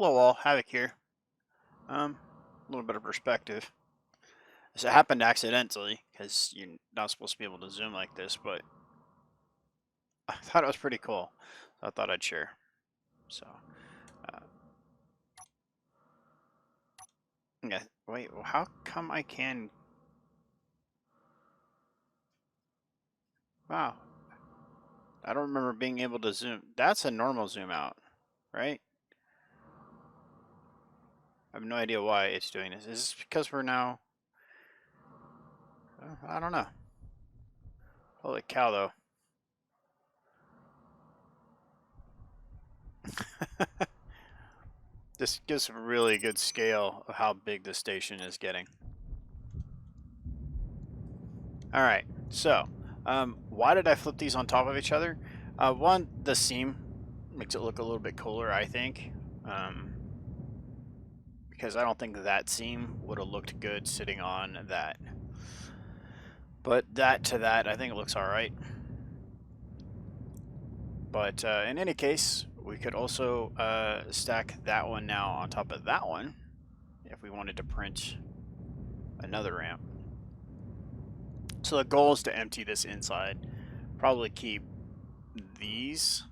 Hello all, Havoc here. A little bit of perspective. This happened accidentally, because you're not supposed to be able to zoom like this, but I thought it was pretty cool. So I thought I'd share. So, uh, yeah, wait, well, how come I can... Wow, I don't remember being able to zoom. That's a normal zoom out, right? I have no idea why it's doing this. Is this because we're now... I don't know. Holy cow, though. This gives a really good scale of how big the station is getting. Alright, so, why did I flip these on top of each other? One, the seam makes it look a little bit cooler, I think. Because I don't think that seam would have looked good sitting on that. But that to that, I think it looks alright. But in any case, we could also stack that one now on top of that one if we wanted to print another ramp. So the goal is to empty this inside. Probably keep these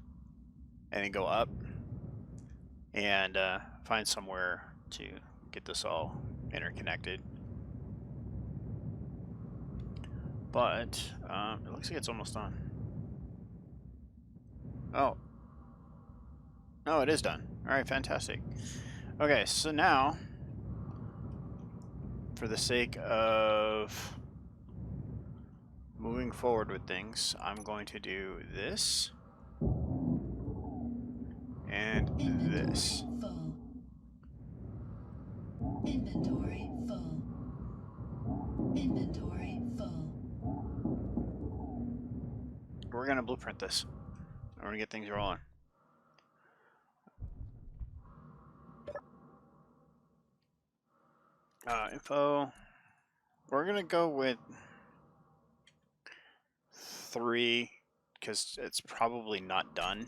and then go up and find somewhere to get this all interconnected. But it looks like it's almost done. Oh. No, it is done. Alright, fantastic. Okay, so now, for the sake of moving forward with things, I'm going to do this and this. Full. Inventory full. Inventory full. We're going to blueprint this. We're going to get things rolling. Info. We're going to go with 3 because it's probably not done.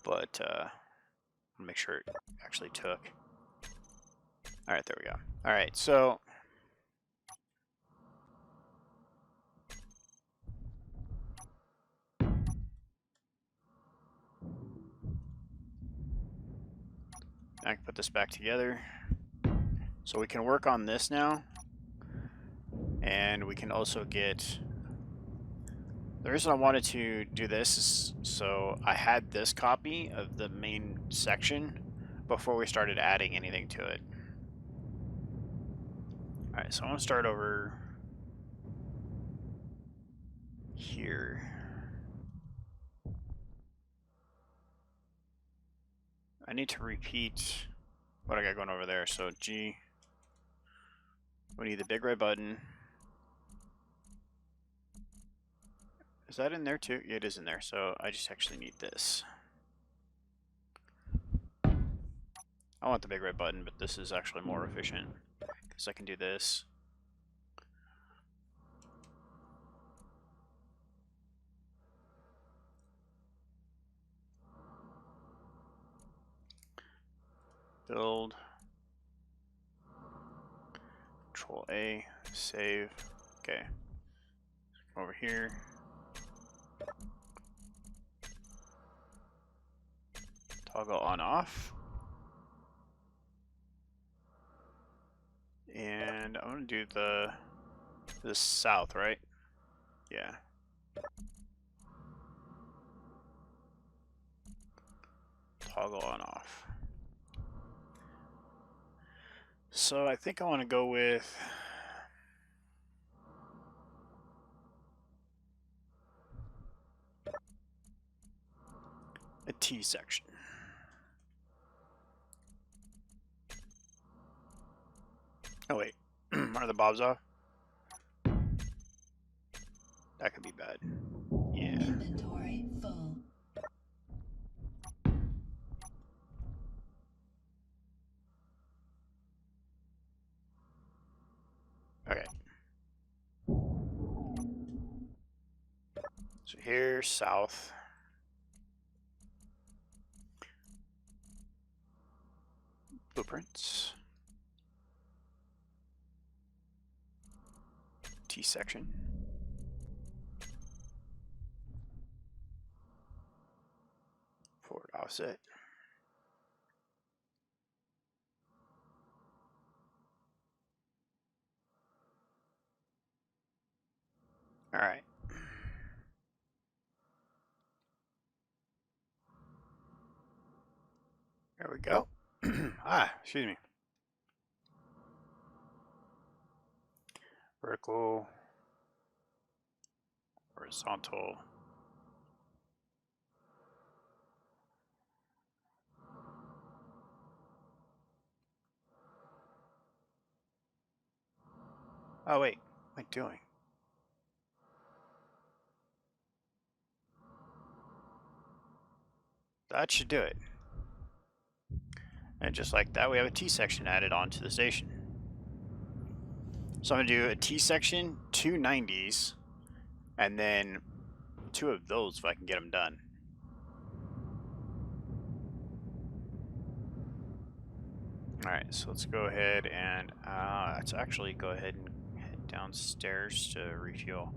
But I'll make sure it actually took. Alright, there we go. Alright, so I can put this back together. So we can work on this now. And we can also get... The reason I wanted to do this is so I had this copy of the main section before we started adding anything to it. Alright, so I want to start over here. I need to repeat what I got going over there. So G, we need the big red button. Is that in there too? Yeah, it is in there. So I just actually need this. I want the big red button, but this is actually more efficient because I can do this. Build. Control A, save. Okay. Come over here. Toggle on off. And I'm gonna do the south, right? Yeah. Toggle on off. So I think I want to go with a T section. Oh wait, are the bobs off? That could be bad. Yeah. Inventory full. Okay. So here, south. Blueprints. T section. Forward offset. All right. There we go. Excuse me. Vertical, horizontal. Oh wait, what am I doing? That should do it. And just like that, we have a T section added onto the station. So I'm gonna do a T section, 2 90s, and then 2 of those if I can get them done. Alright, so let's go ahead and let's actually go ahead and head downstairs to refuel.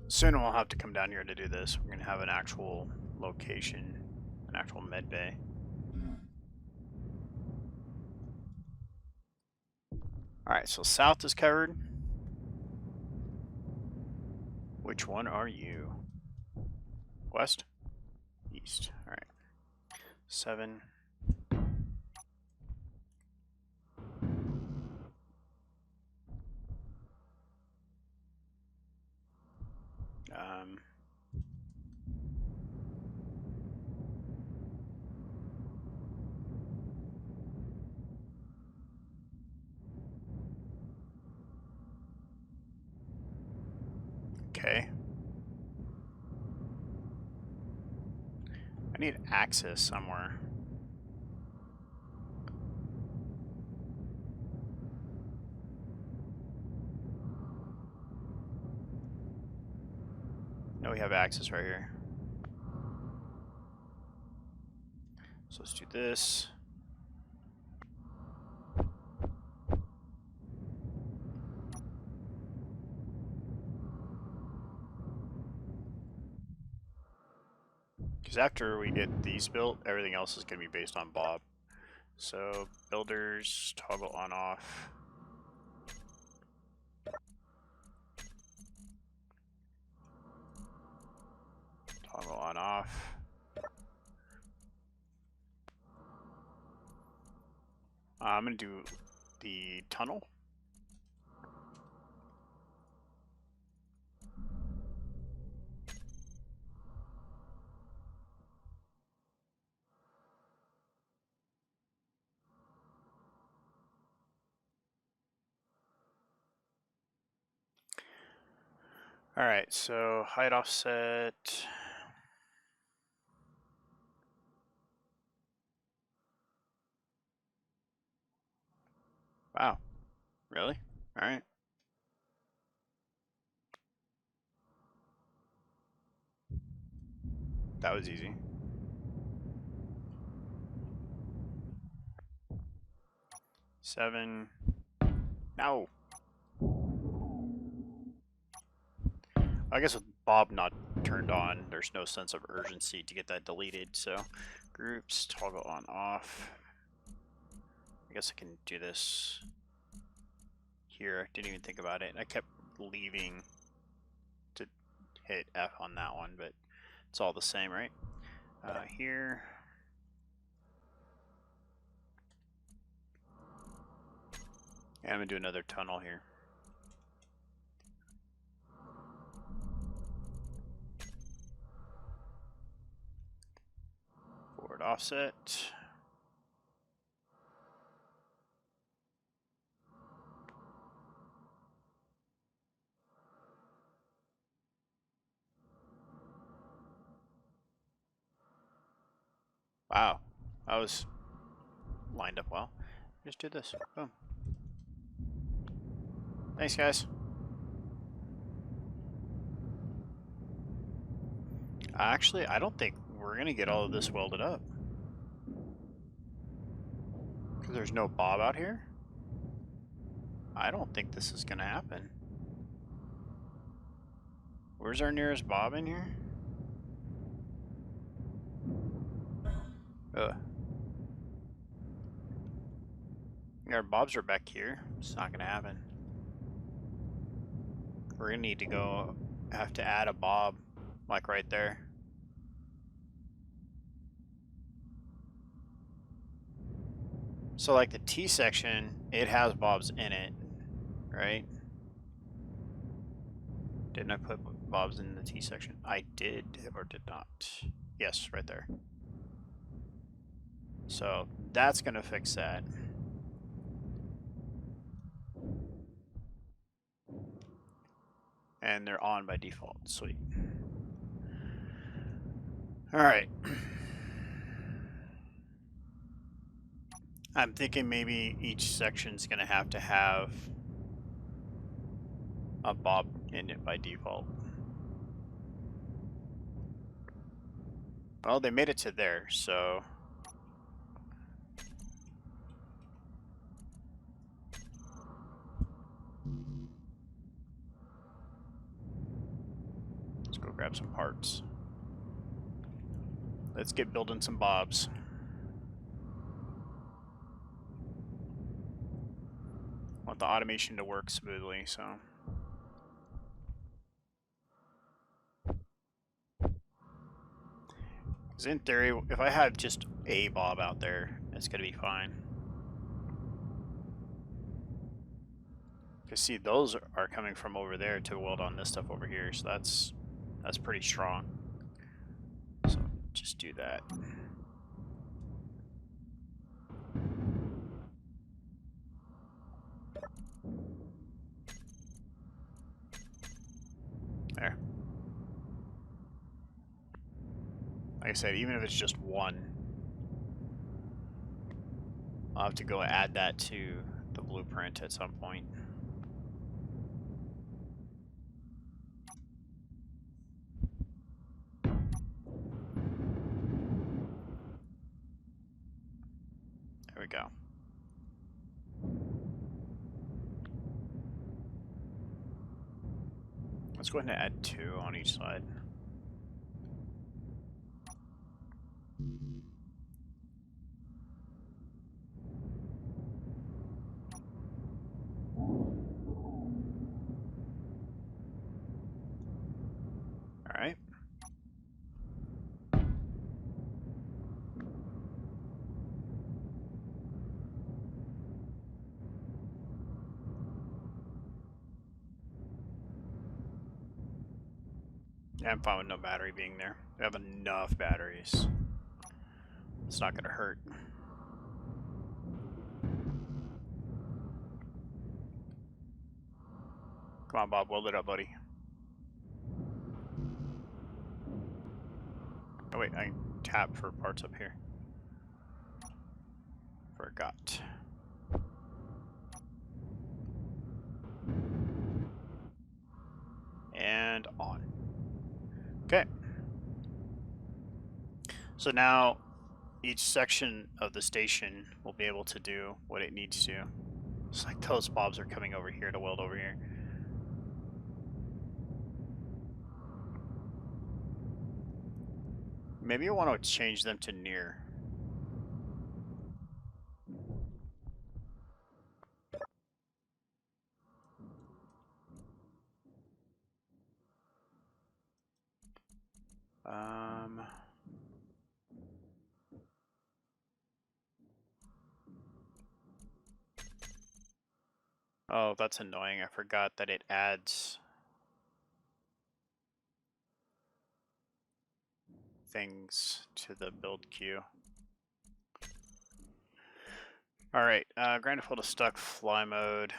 Soon we'll have to come down here to do this. We're gonna have an actual location, an actual med bay. Alright, so south is covered. Which one are you? West? East. Alright. 7. Okay. I need access somewhere. No, we have access right here. So let's do this. Because after we get these built, everything else is going to be based on Bob. So builders, toggle on off. Toggle on off. I'm going to do the tunnel. Alright, so height offset. Wow. Really? Alright. That was easy. 7. No. I guess with Bob not turned on, there's no sense of urgency to get that deleted. So groups, toggle on off. I guess I can do this here. Didn't even think about it. I kept leaving to hit F on that one, but it's all the same, right? Here. And I'm gonna do another tunnel here. Forward offset. Wow, that was lined up well. Just do this. Boom. Thanks, guys. Actually, I don't think we're gonna get all of this welded up. Because there's no bob out here. I don't think this is gonna happen. Where's our nearest bob in here? Ugh. Our bobs are back here. It's not gonna happen. We're gonna need to go, have to add a bob, like right there. So like the T section, it has bobs in it, right? Didn't I put bobs in the T section? I did, or did not. Yes, right there. So that's gonna fix that. And they're on by default. Sweet. Alright. I'm thinking maybe each section's gonna have to have a bob in it by default. Well, they made it to there, so let's go grab some parts. Let's get building some bobs. Want the automation to work smoothly, so. Because in theory, if I have just a bob out there, it's gonna be fine. Because see, those are coming from over there to weld on this stuff over here, so that's pretty strong. So just do that. There. Like I said, even if it's just one, I'll have to go add that to the blueprint at some point. There we go. Let's go ahead and add 2 on each side. Alright. Yeah, I'm fine with no battery being there. We have enough batteries. It's not gonna hurt. Come on, Bob, weld it up, buddy. Oh wait, I can tap for parts up here. Forgot. And on. Okay. So now each section of the station will be able to do what it needs to. It's like those bobs are coming over here to weld over here. Maybe you want to change them to near. Oh, that's annoying. I forgot that it adds things to the build queue. Alright, grind to to stuck fly mode.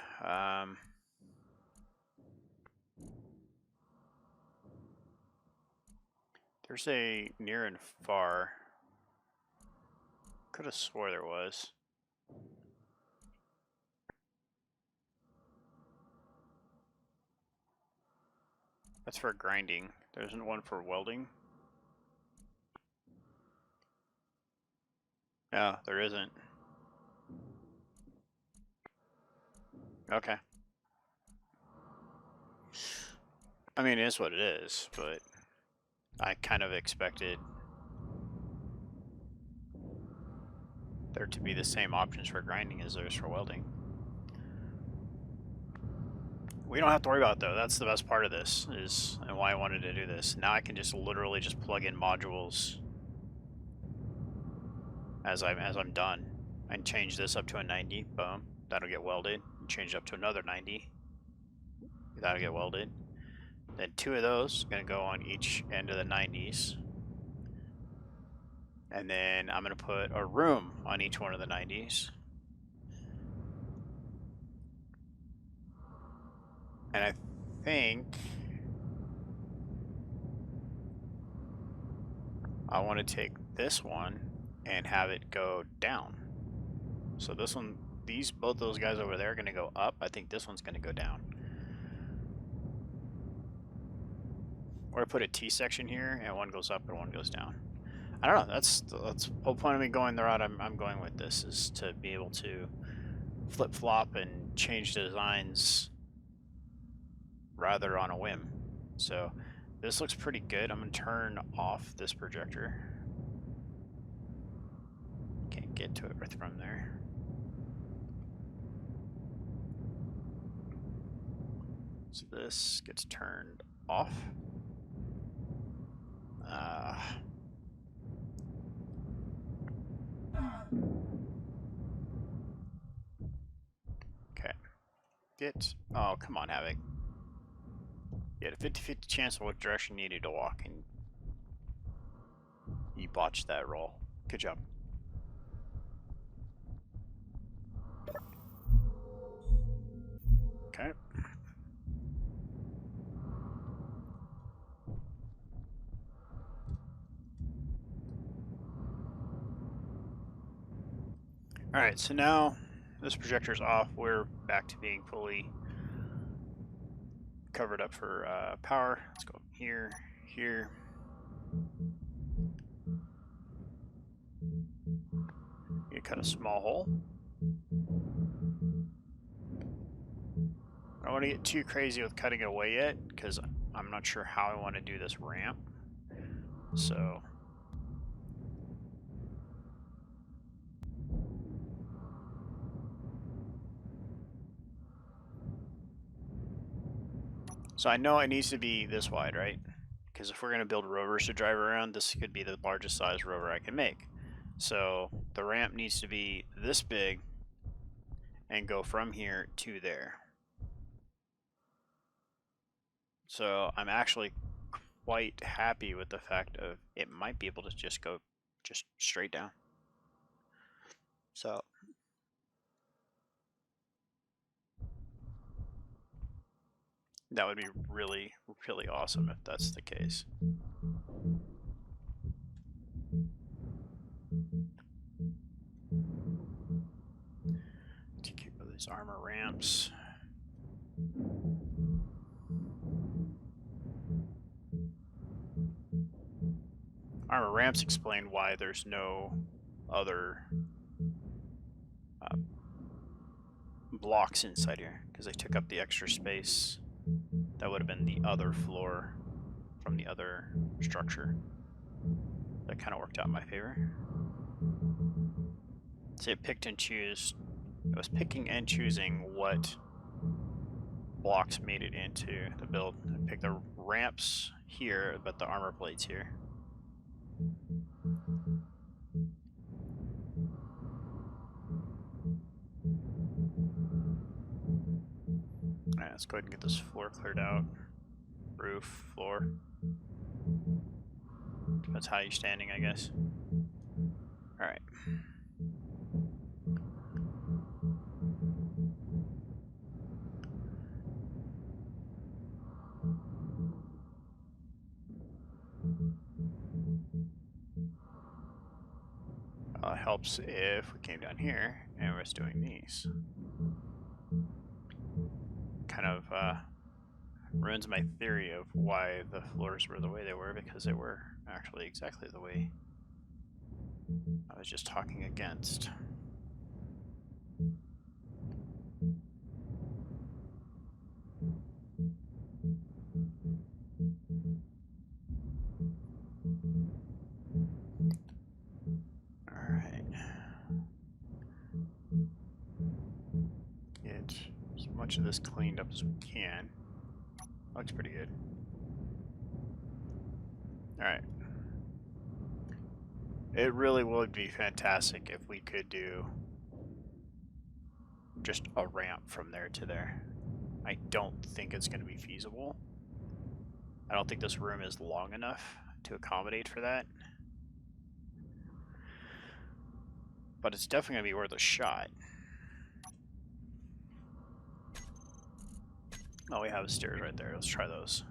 There's a near and far. Could have swore there was. That's for grinding. There isn't one for welding. No, there isn't. Okay. I mean, it is what it is, but I kind of expected there to be the same options for grinding as there is for welding. We don't have to worry about it, though. That's the best part of this, and why I wanted to do this. Now I can just literally just plug in modules as I'm done, and change this up to a 90. Boom, that'll get welded. And change it up to another 90. That'll get welded. Then 2 of those are gonna go on each end of the 90s. And then I'm gonna put a room on each one of the 90s. And I think I want to take this one and have it go down. So this one, both those guys over there are going to go up. I think this one's going to go down. Or I put a T section here and one goes up and one goes down. I don't know. That's the whole point of me going the route I'm going with this, is to be able to flip-flop and change designs rather on a whim. So this looks pretty good. I'm going to turn off this projector. Can't get to it right from there. So this gets turned off. Okay. Oh, come on, Havoc. You had a 50-50 chance of what direction you needed to walk, and you botched that roll. Good job. Okay. Alright, so now this projector's off. We're back to being fully covered up for power. Let's go here, here. You cut a small hole. I don't want to get too crazy with cutting it away yet, because I'm not sure how I want to do this ramp. So I know it needs to be this wide, right? Because if we're going to build rovers to drive around, this could be the largest size rover I can make. So the ramp needs to be this big and go from here to there. So I'm actually quite happy with the fact of it might be able to just go just straight down. So that would be really, really awesome if that's the case. To keep these armor ramps. Armor ramps explain why there's no other blocks inside here, because they took up the extra space that would have been the other floor from the other structure. That kind of worked out in my favor. So it picked and chose. It was picking and choosing what blocks made it into the build. I picked the ramps here, but the armor plates here. Alright, let's go ahead and get this floor cleared out. Roof, floor. That's how you're standing, I guess. Alright. Helps if we came down here and was doing these. Kind of ruins my theory of why the floors were the way they were, because they were actually exactly the way I was just talking against. Alright. Get as much of this cleaned up as we can. Looks pretty good. Alright. It really would be fantastic if we could do just a ramp from there to there. I don't think it's going to be feasible. I don't think this room is long enough to accommodate for that. But it's definitely going to be worth a shot. Oh, we have stairs right there. Let's try those.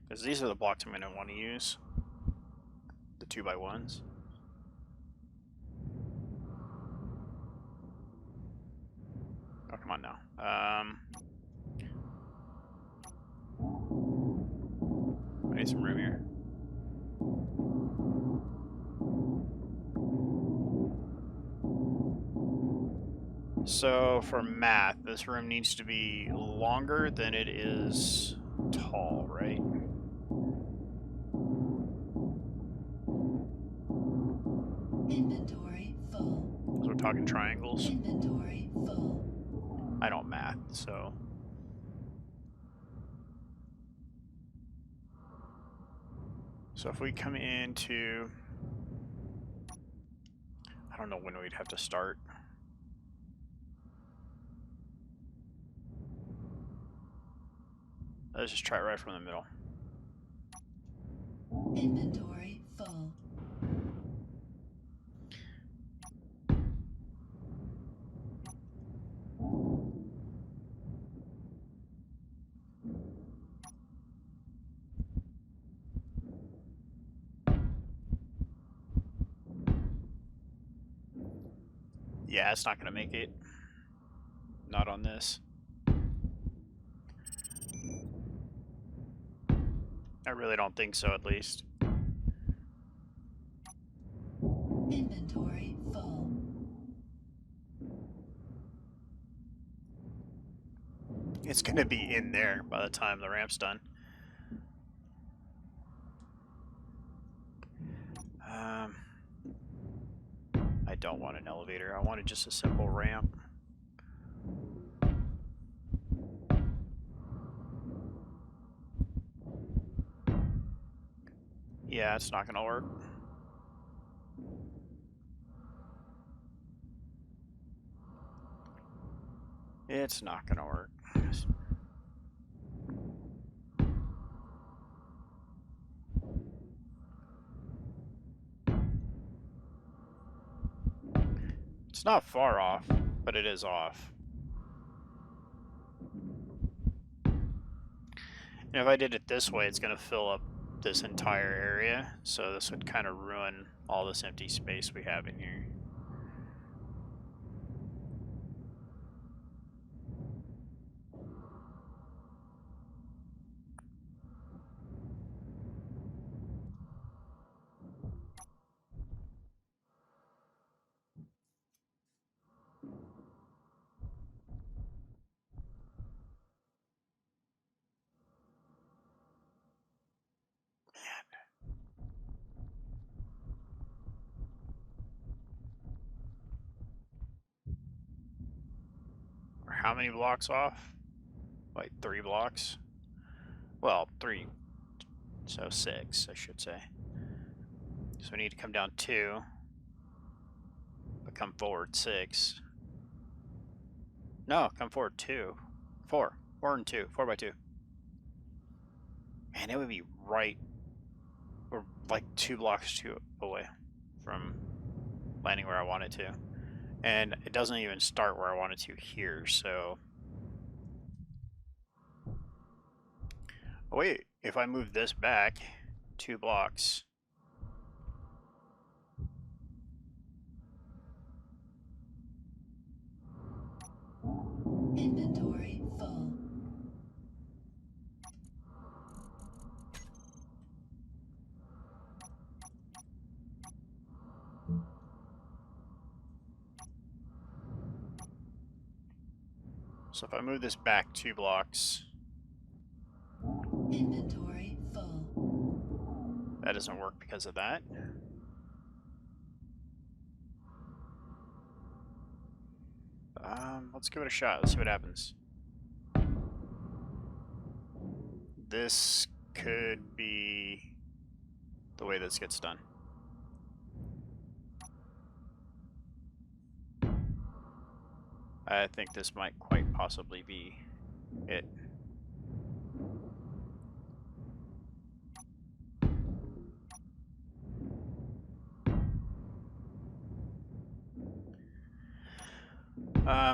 Because these are the blocks I'm going to want to use. The 2x1s. Oh, come on now. I need some room here. So, for math, this room needs to be longer than it is tall, right? Inventory full. So we're talking triangles. Inventory full. I don't math, so... So if we come into... I don't know when we'd have to start. Let's just try it right from the middle. Inventory full. Yeah, it's not going to make it. Not on this. I really don't think so, at least. Inventory full. It's going to be in there by the time the ramp's done. I don't want an elevator. I wanted just a simple ramp. Yeah, it's not going to work. It's not going to work. It's not far off, but it is off. And if I did it this way, it's going to fill up this entire area, so this would kind of ruin all this empty space we have in here. We're how many blocks off? Like 3 blocks? Well, 3. So 6, I should say. So we need to come down 2. But come forward 6. No, come forward 2. 4. 4 and 2. 4 by 2. Man, it would be right... We're like 2 blocks away from landing where I want it to. And it doesn't even start where I want it to here, so... Oh, wait, if I move this back 2 blocks... Inventory full. So if I move this back 2 blocks, Inventory full. that doesn't work because of that. Let's give it a shot. Let's see what happens. This could be the way this gets done. I think this might quite possibly be it.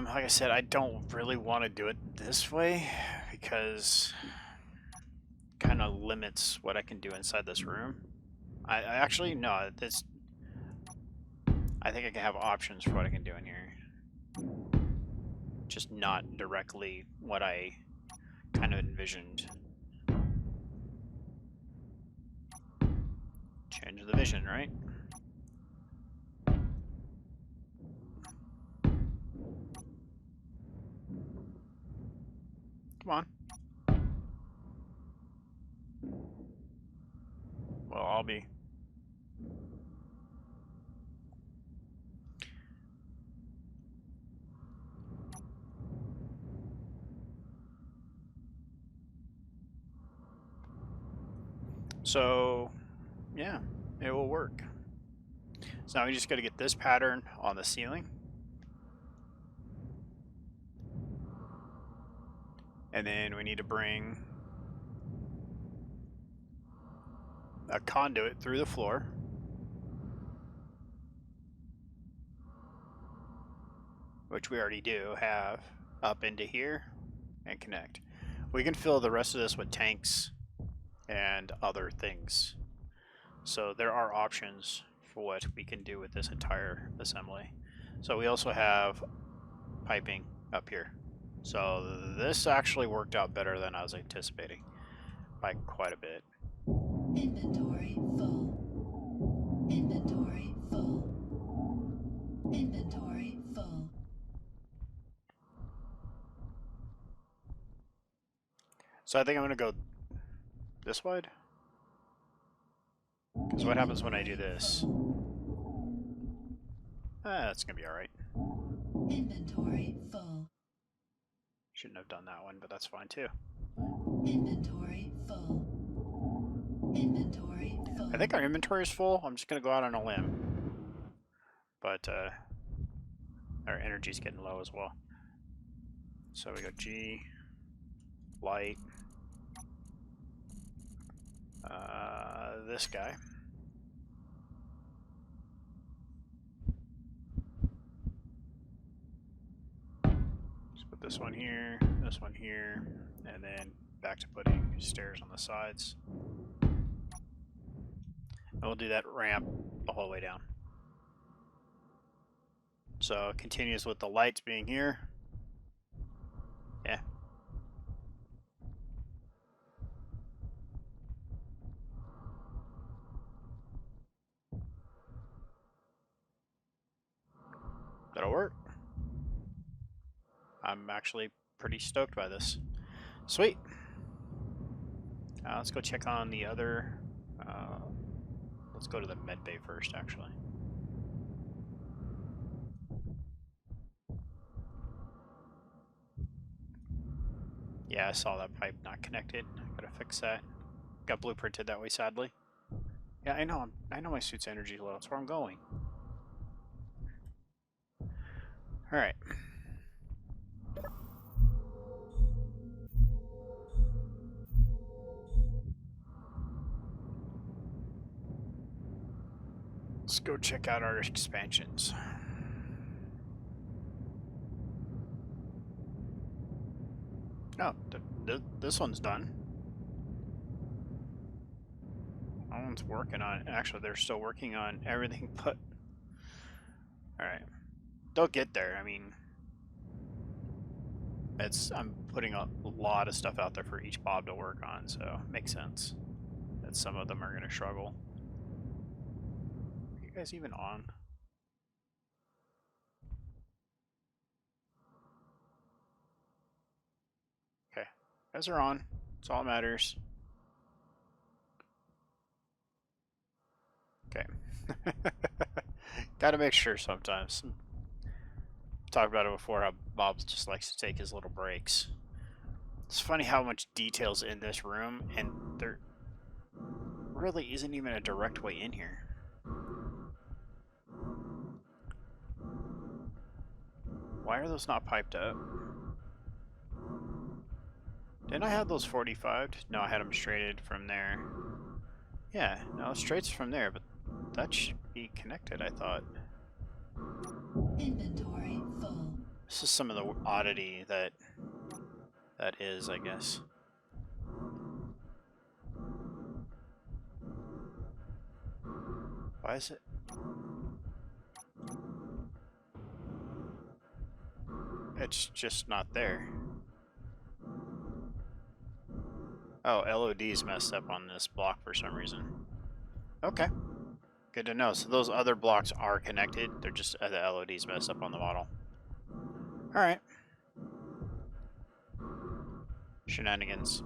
Like I said, I don't really want to do it this way because it kind of limits what I can do inside this room. I actually, no, this, I think I can have options for what I can do in here. Just not directly what I kind of envisioned. Change the vision, right? Come on. Well, I'll be. So, yeah, it will work. So now we just got to get this pattern on the ceiling. And then we need to bring a conduit through the floor. Which we already do have, up into here and connect. We can fill the rest of this with tanks and other things. So there are options for what we can do with this entire assembly. So we also have piping up here. So this actually worked out better than I was anticipating by quite a bit. Inventory full. Inventory full. Inventory full. So I think I'm going to go this wide. Because what happens when I do this? That's going to be alright. Inventory full. Shouldn't have done that one, but that's fine too. Inventory full. Inventory full. I think our inventory is full. I'm just going to go out on a limb. But our energy's getting low as well. So we go G, light, this guy. Just put this one here, and then back to putting stairs on the sides. And we'll do that ramp the whole way down. So it continues with the lights being here. Yeah. That'll work. I'm actually pretty stoked by this. Sweet. Let's go check on the other. Let's go to the med bay first, actually. Yeah, I saw that pipe not connected. Gotta fix that. Got blueprinted that way, sadly. Yeah, I know. I know my suit's energy low. That's where I'm going. All right. Let's go check out our expansions. Oh, this one's done. That one's working on it. Actually, they're still working on everything but... Alright. They'll get there. I mean... I'm putting a lot of stuff out there for each Bob to work on, so it makes sense that some of them are going to struggle. Are you guys even on? guys are on. That's all that matters. Okay. Gotta make sure sometimes. Talked about it before how Bob just likes to take his little breaks. It's funny how much detail's in this room, and there really isn't even a direct way in here. Why are those not piped up? Didn't I have those 45'd? No, I had them straighted from there. Yeah, no, straights from there, but that should be connected, I thought. Inventory full. This is some of the oddity that is, I guess. Why is it? It's just not there. Oh, LOD's messed up on this block for some reason. Okay. Good to know. So those other blocks are connected. They're just the LOD's messed up on the model. Alright. Shenanigans.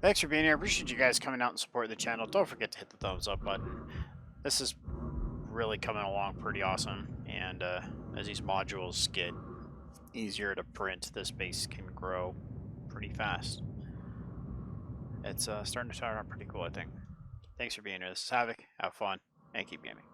Thanks for being here. Appreciate you guys coming out and supporting the channel. Don't forget to hit the thumbs up button. This is really coming along pretty awesome. And as these modules get easier to print, this base can grow pretty fast. It's starting to turn out pretty cool, I think. Thanks for being here. This is Havoc. Have fun and keep gaming.